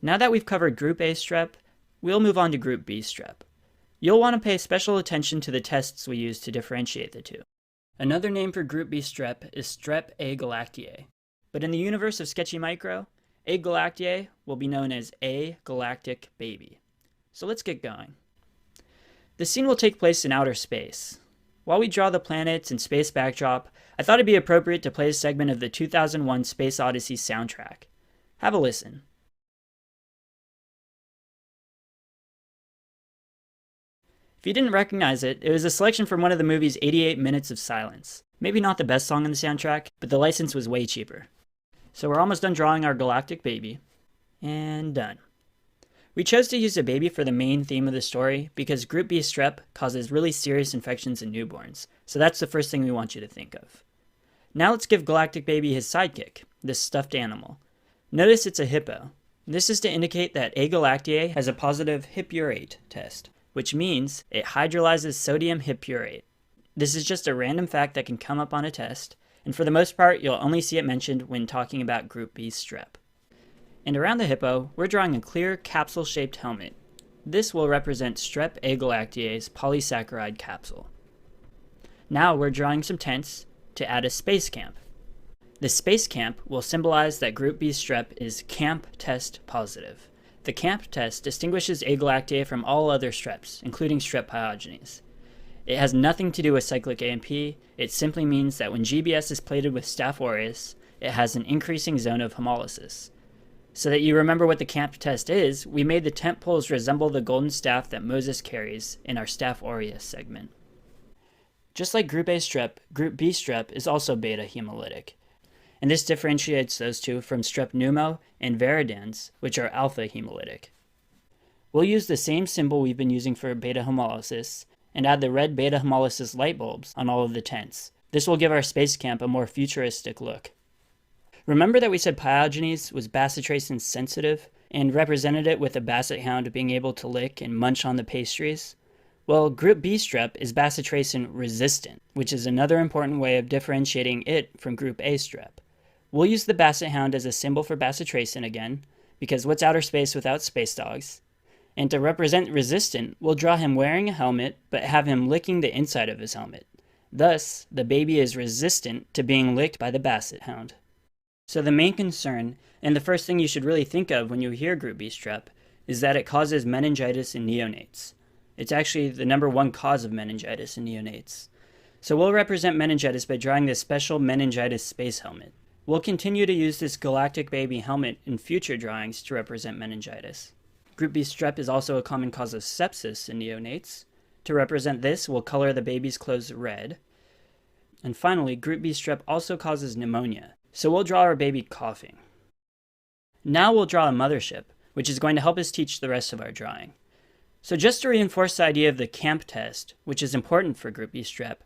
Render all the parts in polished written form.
Now that we've covered Group A strep, we'll move on to Group B strep. You'll want to pay special attention to the tests we use to differentiate the two. Another name for Group B strep is strep agalactae, but in the universe of Sketchy Micro, agalactae will be known as agalactic baby. So let's get going. The scene will take place in outer space. While we draw the planets and space backdrop, I thought it'd be appropriate to play a segment of the 2001 Space Odyssey soundtrack. Have a listen. If you didn't recognize it, it was a selection from one of the movie's 88 Minutes of Silence. Maybe not the best song on the soundtrack, but the license was way cheaper. So we're almost done drawing our galactic baby. And done. We chose to use a baby for the main theme of the story because Group B strep causes really serious infections in newborns, so that's the first thing we want you to think of. Now let's give Galactic Baby his sidekick, this stuffed animal. Notice it's a hippo. This is to indicate that agalactae has a positive hippurate test, which means it hydrolyzes sodium hippurate. This is just a random fact that can come up on a test, and for the most part you'll only see it mentioned when talking about Group B strep. And around the hippo, we're drawing a clear capsule-shaped helmet. This will represent strep agalactae's polysaccharide capsule. Now we're drawing some tents to add a space camp. The space camp will symbolize that Group B strep is camp test positive. The camp test distinguishes agalactae from all other streps, including strep pyogenes. It has nothing to do with cyclic AMP, it simply means that when GBS is plated with Staph aureus, it has an increasing zone of hemolysis. So that you remember what the camp test is, we made the tent poles resemble the golden staff that Moses carries in our Staph aureus segment. Just like Group A strep, Group B strep is also beta hemolytic. And this differentiates those two from strep pneumo and viridans, which are alpha hemolytic. We'll use the same symbol we've been using for beta hemolysis and add the red beta hemolysis light bulbs on all of the tents. This will give our space camp a more futuristic look. Remember that we said pyogenes was bacitracin sensitive and represented it with a basset hound being able to lick and munch on the pastries? Well, Group B strep is bacitracin resistant, which is another important way of differentiating it from Group A strep. We'll use the basset hound as a symbol for bacitracin again, because what's outer space without space dogs? And to represent resistant, we'll draw him wearing a helmet, but have him licking the inside of his helmet. Thus, the baby is resistant to being licked by the basset hound. So the main concern, and the first thing you should really think of when you hear Group B strep, is that it causes meningitis in neonates. It's actually the #1 cause of meningitis in neonates. So we'll represent meningitis by drawing this special meningitis space helmet. We'll continue to use this galactic baby helmet in future drawings to represent meningitis. Group B strep is also a common cause of sepsis in neonates. To represent this, we'll color the baby's clothes red. And finally, Group B strep also causes pneumonia. So we'll draw our baby coughing. Now we'll draw a mothership, which is going to help us teach the rest of our drawing. So just to reinforce the idea of the camp test, which is important for Group B strep,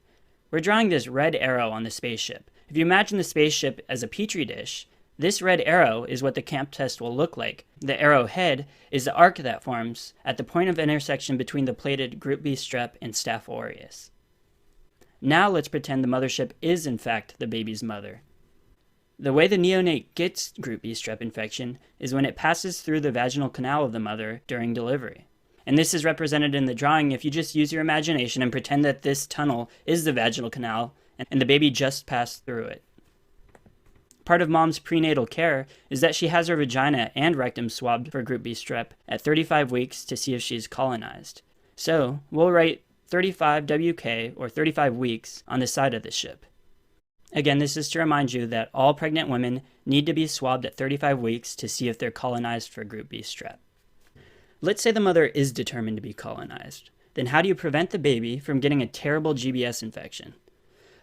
we're drawing this red arrow on the spaceship. If you imagine the spaceship as a petri dish, this red arrow is what the camp test will look like. The arrow head is the arc that forms at the point of intersection between the plated Group B strep and Staph aureus. Now let's pretend the mothership is in fact the baby's mother. The way the neonate gets Group B strep infection is when it passes through the vaginal canal of the mother during delivery. And this is represented in the drawing if you just use your imagination and pretend that this tunnel is the vaginal canal and the baby just passed through it. Part of mom's prenatal care is that she has her vagina and rectum swabbed for Group B strep at 35 weeks to see if she's colonized. So we'll write 35 WK or 35 weeks on the side of the ship. Again, this is to remind you that all pregnant women need to be swabbed at 35 weeks to see if they're colonized for Group B strep. Let's say the mother is determined to be colonized. Then how do you prevent the baby from getting a terrible GBS infection?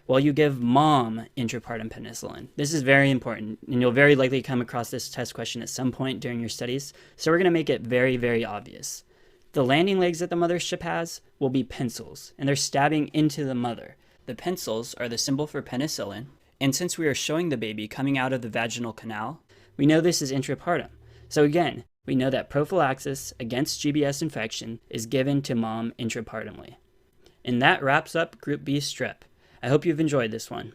Well, you give mom intrapartum penicillin. This is very important, and you'll very likely come across this test question at some point during your studies, so we're going to make it very, very obvious. The landing legs that the mothership has will be pencils, and they're stabbing into the mother. The pencils are the symbol for penicillin, and since we are showing the baby coming out of the vaginal canal, we know this is intrapartum. So again, we know that prophylaxis against GBS infection is given to mom intrapartumly. And that wraps up Group B strep. I hope you've enjoyed this one.